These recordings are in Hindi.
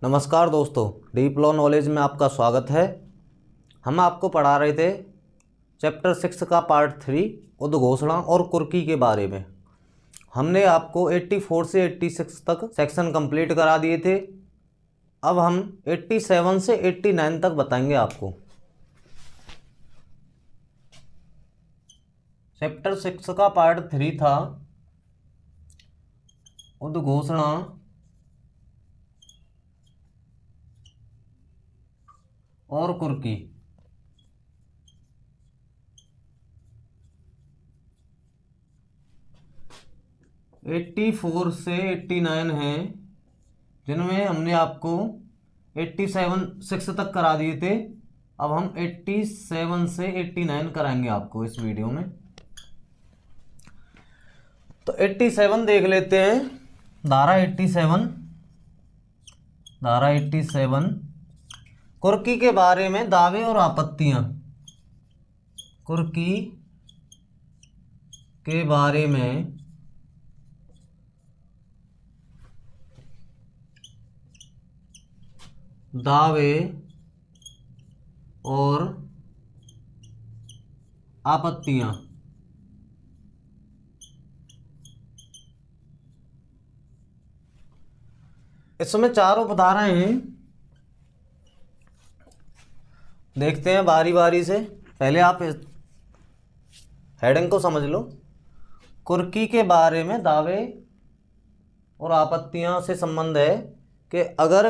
नमस्कार दोस्तों, डीप लॉ नॉलेज में आपका स्वागत है। हम आपको पढ़ा रहे थे चैप्टर 6 का पार्ट 3 उद्घोषणा और कुर्की के बारे में। हमने आपको 84 से 86 तक सेक्शन कंप्लीट करा दिए थे। अब हम 87 से 89 तक बताएंगे आपको। चैप्टर 6 का पार्ट 3 था उद्घोषणा और कुर्की। एट्टी 84 से 89 हैं, जिनमें हमने आपको 87 6 तक करा दिए थे। अब हम 87 से 89 कराएंगे आपको इस वीडियो में। तो 87 देख लेते हैं। धारा 87 कुर्की के बारे में दावे और आपत्तियां। कुर्की के बारे में दावे और आपत्तियां। इसमें 4 उपधाराएं हैं। देखते हैं बारी बारी से। पहले आप हेडिंग को समझ लो। कुर्की के बारे में दावे और आपत्तियां से संबंध है कि अगर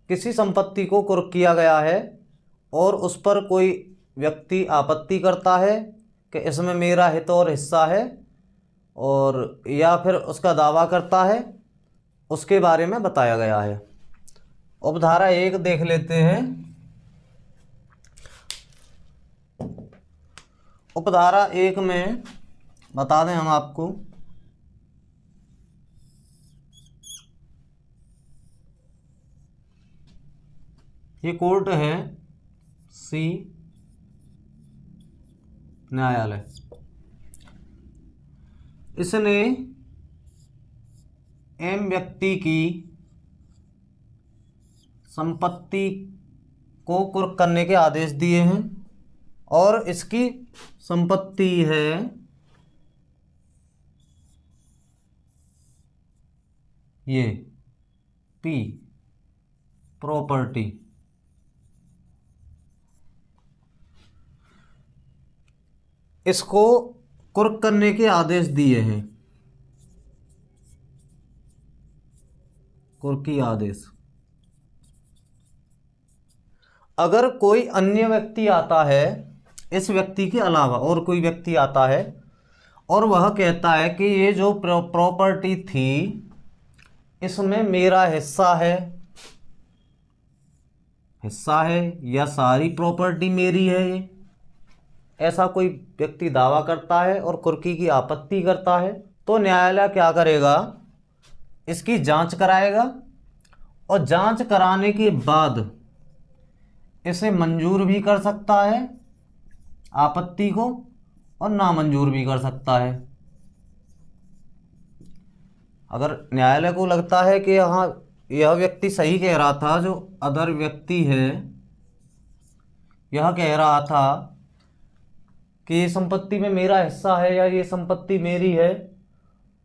किसी संपत्ति को कुर्क किया गया है और उस पर कोई व्यक्ति आपत्ति करता है कि इसमें मेरा हित और हिस्सा है, और या फिर उसका दावा करता है, उसके बारे में बताया गया है। उपधारा 1 देख लेते हैं। उपधारा 1 में बता दें हम आपको, ये कोर्ट है सी न्यायालय। इसने एम व्यक्ति की संपत्ति को कुर्क करने के आदेश दिए हैं और इसकी संपत्ति है ये पी प्रॉपर्टी। इसको कुर्क करने के आदेश दिए हैं, कुर्की आदेश। अगर कोई अन्य व्यक्ति आता है, इस व्यक्ति के अलावा और कोई व्यक्ति आता है और वह कहता है कि ये जो प्रॉपर्टी थी इसमें मेरा हिस्सा है या सारी प्रॉपर्टी मेरी है, ये ऐसा कोई व्यक्ति दावा करता है और कुर्की की आपत्ति करता है, तो न्यायालय क्या करेगा? इसकी जांच कराएगा और जांच कराने के बाद इसे मंजूर भी कर सकता है आपत्ति को, और नामंजूर भी कर सकता है। अगर न्यायालय को लगता है कि हाँ यह व्यक्ति सही कह रहा था, जो अदर व्यक्ति है यह कह रहा था कि ये संपत्ति में मेरा हिस्सा है या ये संपत्ति मेरी है,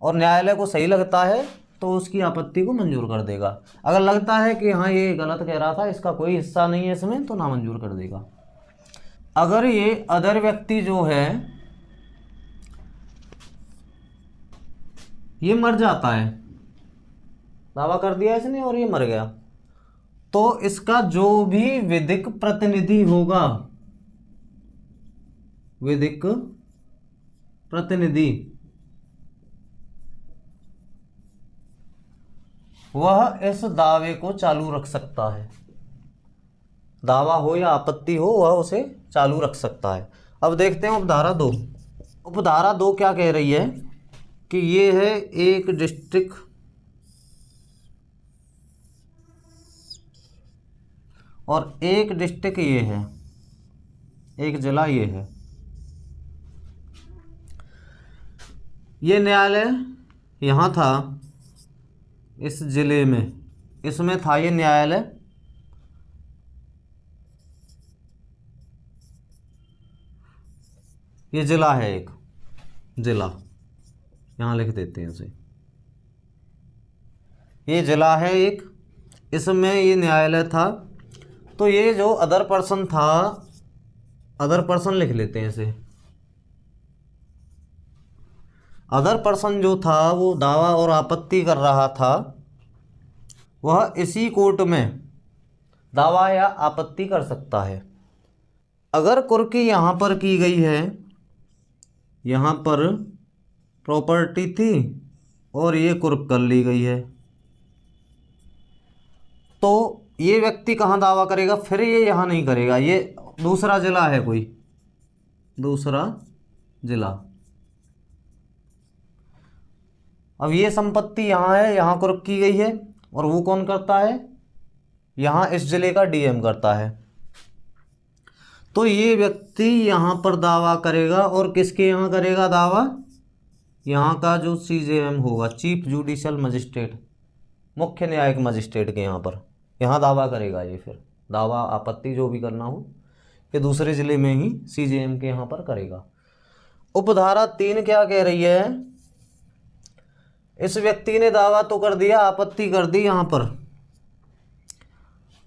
और न्यायालय को सही लगता है तो उसकी आपत्ति को मंजूर कर देगा। अगर लगता है कि हाँ ये गलत कह रहा था, इसका कोई हिस्सा नहीं है इसमें, तो नामंजूर कर देगा। अगर ये अदर व्यक्ति जो है ये मर जाता है, दावा कर दिया इसने और ये मर गया, तो इसका जो भी विधिक प्रतिनिधि होगा, विधिक प्रतिनिधि, वह इस दावे को चालू रख सकता है। दावा हो या आपत्ति हो, वह उसे चालू रख सकता है। अब देखते हैं उपधारा 2। उपधारा 2 क्या कह रही है कि ये है एक डिस्ट्रिक्ट और एक डिस्ट्रिक्ट ये है, एक जिला ये है। ये न्यायालय यहाँ था इस जिले में, इसमें था ये न्यायालय, ये जिला है, एक जिला, यहाँ लिख देते हैं इसे, ये जिला है एक, इसमें ये न्यायालय था। तो ये जो अदर पर्सन था, अदर पर्सन लिख लेते हैं इसे, अदर पर्सन जो था वो दावा और आपत्ति कर रहा था, वह इसी कोर्ट में दावा या आपत्ति कर सकता है। अगर कुर्की यहाँ पर की गई है, यहाँ पर प्रॉपर्टी थी और ये कुर्क कर ली गई है, तो ये व्यक्ति कहाँ दावा करेगा? फिर ये यहाँ नहीं करेगा, ये दूसरा जिला है, कोई दूसरा जिला। अब ये संपत्ति यहाँ है, यहाँ कुर्क की गई है, और वो कौन करता है? यहाँ इस जिले का डीएम करता है। तो ये व्यक्ति यहाँ पर दावा करेगा, और किसके यहाँ करेगा दावा? यहाँ का जो सीजेएम होगा, चीफ जुडिशियल मजिस्ट्रेट, मुख्य न्यायिक मजिस्ट्रेट के यहाँ पर, यहाँ दावा करेगा ये। फिर दावा आपत्ति जो भी करना हो ये दूसरे ज़िले में ही सीजेएम के यहाँ पर करेगा। उपधारा 3 क्या कह रही है? इस व्यक्ति ने दावा तो कर दिया, आपत्ति कर दी यहाँ पर,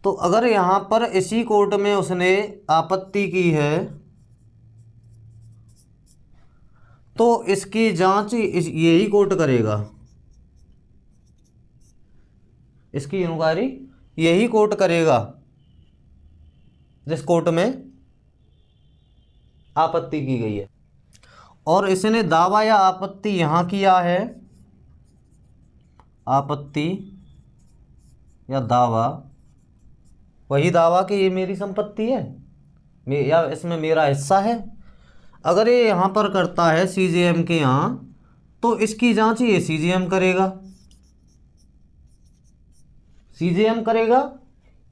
तो अगर यहाँ पर इसी कोर्ट में उसने आपत्ति की है तो इसकी जांच यही कोर्ट करेगा, इसकी इंक्वायरी यही कोर्ट करेगा जिस कोर्ट में आपत्ति की गई है। और इसने दावा या आपत्ति यहाँ किया है, आपत्ति या दावा, वही दावा कि ये मेरी संपत्ति है या इसमें मेरा हिस्सा है, अगर ये यहाँ पर करता है सीजेएम के यहाँ, तो इसकी जांच ये सीजेएम करेगा, सीजेएम करेगा,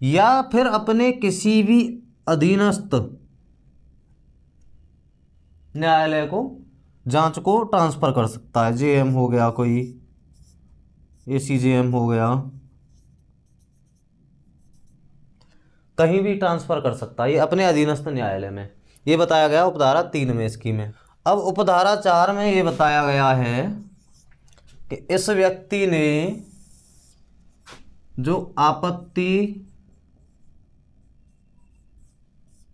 या फिर अपने किसी भी अधीनस्थ न्यायालय को जांच को ट्रांसफ़र कर सकता है। जेएम हो गया कोई, ये सीजेएम हो गया, कहीं भी ट्रांसफ़र कर सकता है ये अपने अधीनस्थ न्यायालय में। ये बताया गया उपधारा 3 में इसकी में। अब उपधारा 4 में ये बताया गया है कि इस व्यक्ति ने जो आपत्ति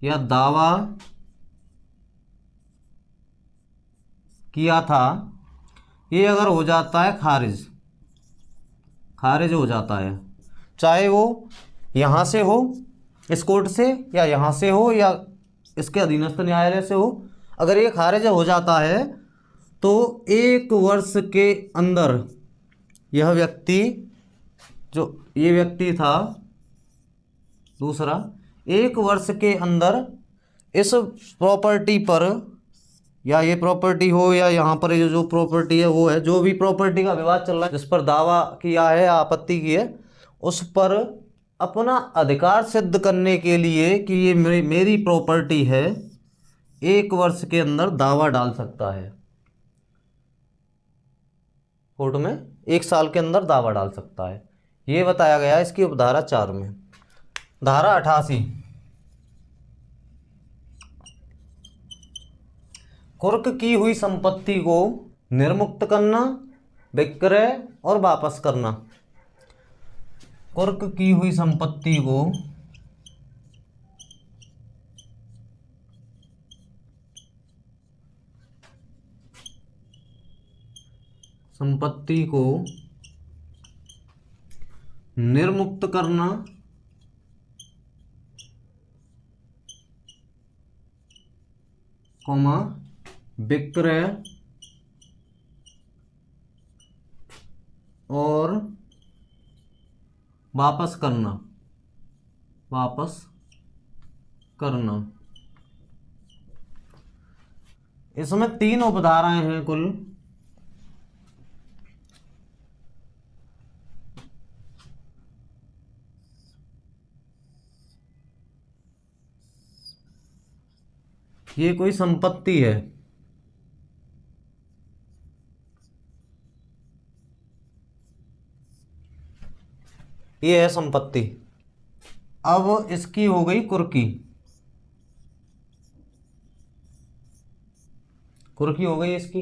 या दावा किया था, ये अगर हो जाता है खारिज, खारिज हो जाता है, चाहे वो यहाँ से हो इस कोर्ट से, या यहाँ से हो, या इसके अधीनस्थ न्यायालय से हो, अगर ये खारिज हो जाता है तो 1 वर्ष के अंदर यह व्यक्ति, जो ये व्यक्ति था दूसरा, 1 वर्ष के अंदर इस प्रॉपर्टी पर, या ये प्रॉपर्टी हो या यहाँ पर ये जो प्रॉपर्टी है वो है, जो भी प्रॉपर्टी का विवाद चल रहा है, जिस पर दावा किया है, आपत्ति की है, उस पर अपना अधिकार सिद्ध करने के लिए कि ये मेरी प्रॉपर्टी है, 1 वर्ष के अंदर दावा डाल सकता है कोर्ट में, 1 साल के अंदर दावा डाल सकता है। ये बताया गया है इसकी उपधारा 4 में। धारा 88, कुर्क की हुई संपत्ति को निर्मुक्त करना, विक्रय और वापस करना। कुर्क की हुई संपत्ति को निर्मुक्त करना, कॉमा, विक्रय और वापस करना, वापस करना। इसमें 3 उपधाराएं हैं कुल। ये कोई संपत्ति है, ये है संपत्ति। अब इसकी हो गई कुर्की, कुर्की हो गई इसकी।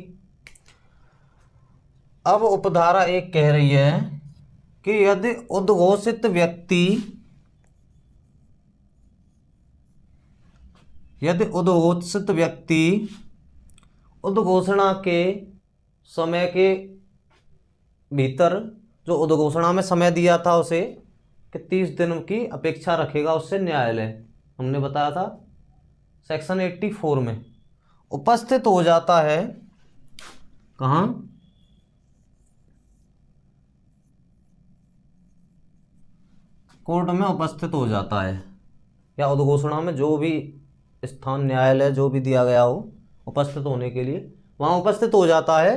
अब उपधारा 1 कह रही है कि यदि उद्घोषित व्यक्ति, यदि उद्घोषित व्यक्ति उद्घोषणा के समय के भीतर, जो उद्घोषणा में समय दिया था उसे, कि 30 दिन की अपेक्षा रखेगा उससे न्यायालय, हमने बताया था सेक्शन 84 में, उपस्थित हो जाता है। कहाँ? कोर्ट में उपस्थित हो जाता है, या उद्घोषणा में जो भी स्थान न्यायालय जो भी दिया गया हो उपस्थित होने के लिए, वहाँ उपस्थित हो जाता है,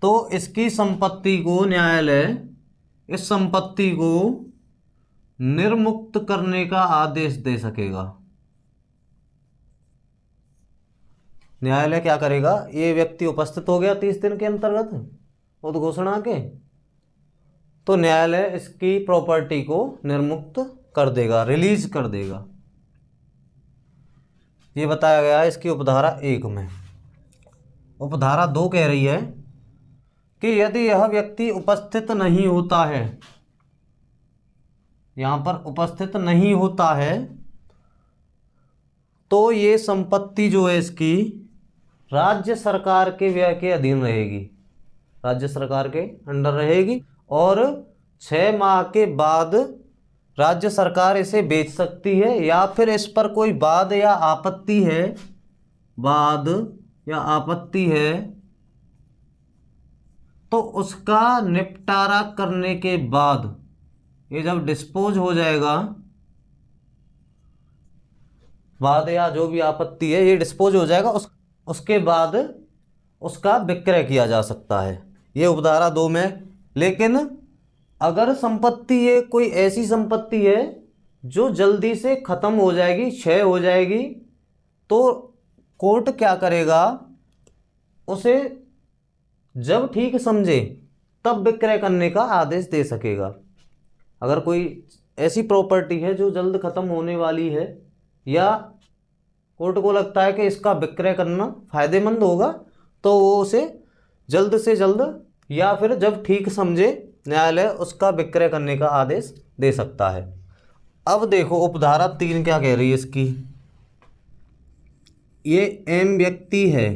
तो इसकी संपत्ति को न्यायालय, इस संपत्ति को निर्मुक्त करने का आदेश दे सकेगा। न्यायालय क्या करेगा? ये व्यक्ति उपस्थित हो गया 30 दिन के अंतर्गत उद्घोषणा के, तो न्यायालय इसकी प्रॉपर्टी को निर्मुक्त कर देगा, रिलीज कर देगा। ये बताया गया है इसकी उपधारा 1 में। उपधारा 2 कह रही है कि यदि यह व्यक्ति उपस्थित नहीं होता है, यहाँ पर उपस्थित नहीं होता है, तो ये संपत्ति जो है इसकी राज्य सरकार के व्यय के अधीन रहेगी, राज्य सरकार के अंडर रहेगी, और 6 माह के बाद राज्य सरकार इसे बेच सकती है, या फिर इस पर कोई वाद या आपत्ति है, वाद या आपत्ति है, तो उसका निपटारा करने के बाद, ये जब डिस्पोज हो जाएगा, वाद या जो भी आपत्ति है ये डिस्पोज हो जाएगा, उसके बाद उसका विक्रय किया जा सकता है। ये उपधारा 2 में। लेकिन अगर संपत्ति, ये कोई ऐसी संपत्ति है जो जल्दी से खत्म हो जाएगी, क्षय हो जाएगी, तो कोर्ट क्या करेगा? उसे जब ठीक समझे तब विक्रय करने का आदेश दे सकेगा। अगर कोई ऐसी प्रॉपर्टी है जो जल्द खत्म होने वाली है, या कोर्ट को लगता है कि इसका विक्रय करना फायदेमंद होगा, तो वो उसे जल्द से जल्द या फिर जब ठीक समझे न्यायालय उसका विक्रय करने का आदेश दे सकता है। अब देखो उपधारा 3 क्या कह रही है इसकी। ये एम व्यक्ति है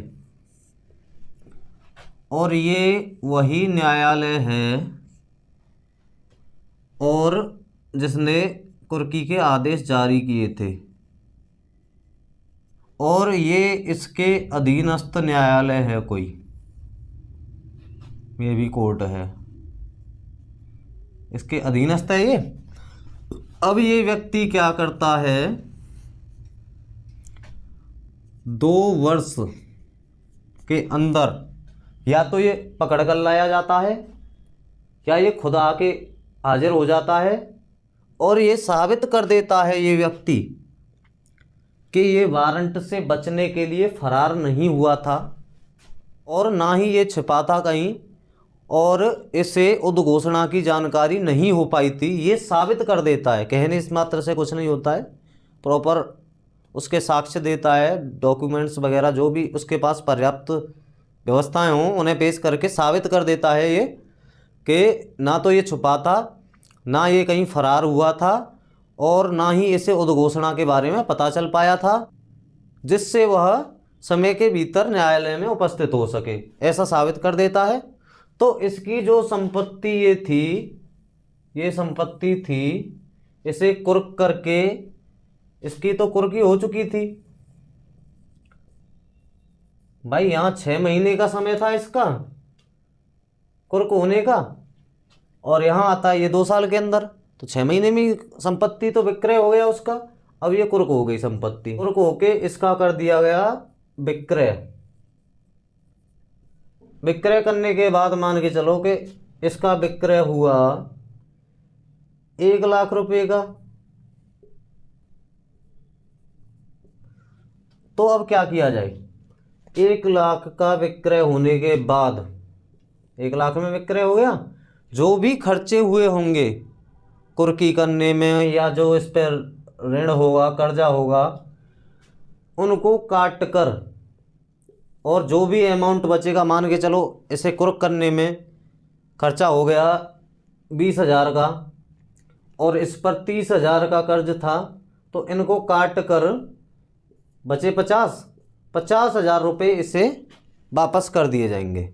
और ये वही न्यायालय है और जिसने कुर्की के आदेश जारी किए थे, और ये इसके अधीनस्थ न्यायालय है, कोई ये भी कोर्ट है, इसके अधीनस्थ है ये। अब ये व्यक्ति क्या करता है? 2 वर्ष के अंदर या तो ये पकड़ कर लाया जाता है, या ये खुद आके हाजिर हो जाता है और ये साबित कर देता है ये व्यक्ति कि ये वारंट से बचने के लिए फरार नहीं हुआ था, और ना ही ये छिपा था कहीं, और इसे उद्घोषणा की जानकारी नहीं हो पाई थी। ये साबित कर देता है, कहने इस मात्र से कुछ नहीं होता है, प्रॉपर उसके साक्ष्य देता है, डॉक्यूमेंट्स वगैरह जो भी उसके पास पर्याप्त व्यवस्थाएं हों उन्हें पेश करके साबित कर देता है ये कि ना तो ये छुपा था, ना ये कहीं फरार हुआ था, और ना ही इसे उद्घोषणा के बारे में पता चल पाया था, जिससे वह समय के भीतर न्यायालय में उपस्थित हो सके, ऐसा साबित कर देता है। तो इसकी जो संपत्ति ये थी, ये संपत्ति थी, इसे कुर्क करके, इसकी तो कुर्की हो चुकी थी भाई, यहाँ 6 महीने का समय था इसका कुर्क होने का, और यहाँ आता है ये 2 साल के अंदर, तो 6 महीने में संपत्ति तो विक्रय हो गया उसका। अब ये कुर्क हो गई संपत्ति, कुर्क होके इसका कर दिया गया विक्रय। विक्रय करने के बाद मान के चलो कि इसका विक्रय हुआ 1 लाख रुपए का। तो अब क्या किया जाए? 1 लाख का विक्रय होने के बाद, 1 लाख में विक्रय हो गया, जो भी खर्चे हुए होंगे कुर्की करने में या जो इस पर ऋण होगा, कर्जा होगा, उनको काट कर और जो भी अमाउंट बचेगा, मान के चलो इसे कुर्क करने में खर्चा हो गया 20,000 का और इस पर 30,000 का कर्ज था, तो इनको काट कर बचे 50,000 रुपये इसे वापस कर दिए जाएंगे।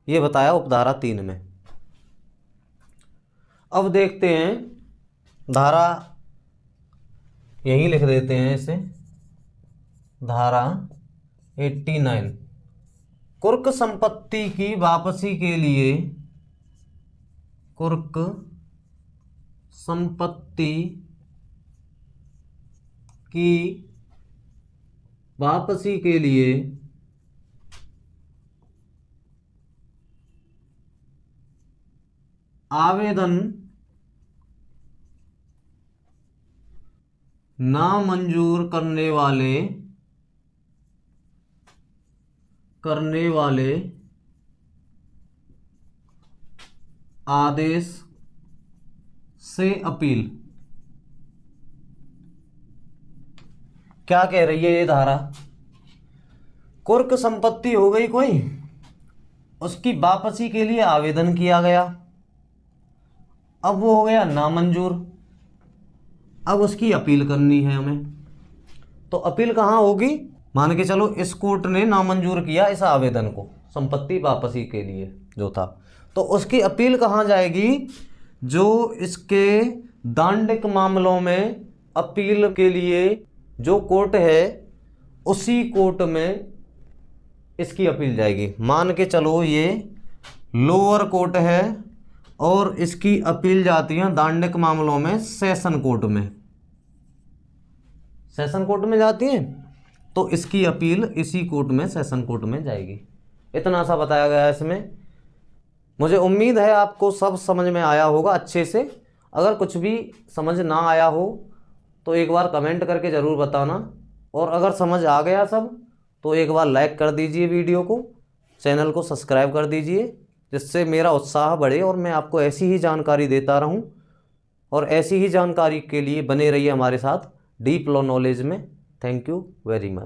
ये बताया उपधारा 3 में। अब देखते हैं धारा, यहीं लिख देते हैं इसे, धारा 89। कुर्क संपत्ति की वापसी के लिए, कुर्क संपत्ति की वापसी के लिए आवेदन नामंजूर करने वाले आदेश से अपील। क्या कह रही है ये धारा? कुर्क संपत्ति हो गई कोई, उसकी वापसी के लिए आवेदन किया गया, अब वो हो गया नामंजूर, अब उसकी अपील करनी है हमें। तो अपील कहाँ होगी? मान के चलो इस कोर्ट ने नामंजूर किया इस आवेदन को संपत्ति वापसी के लिए जो था, तो उसकी अपील कहाँ जाएगी? जो इसके दांडिक मामलों में अपील के लिए जो कोर्ट है, उसी कोर्ट में इसकी अपील जाएगी। मान के चलो ये लोअर कोर्ट है और इसकी अपील जाती है दांडिक मामलों में सेशन कोर्ट में, सेशन कोर्ट में जाती है, तो इसकी अपील इसी कोर्ट में, सेशन कोर्ट में जाएगी। इतना सा बताया गया है इसमें। मुझे उम्मीद है आपको सब समझ में आया होगा अच्छे से। अगर कुछ भी समझ ना आया हो तो एक बार कमेंट करके ज़रूर बताना, और अगर समझ आ गया सब तो एक बार लाइक कर दीजिए वीडियो को, चैनल को सब्सक्राइब कर दीजिए, जिससे मेरा उत्साह बढ़े और मैं आपको ऐसी ही जानकारी देता रहूं। और ऐसी ही जानकारी के लिए बने रहिए हमारे साथ डीप लॉ नॉलेज में। Thank you very much.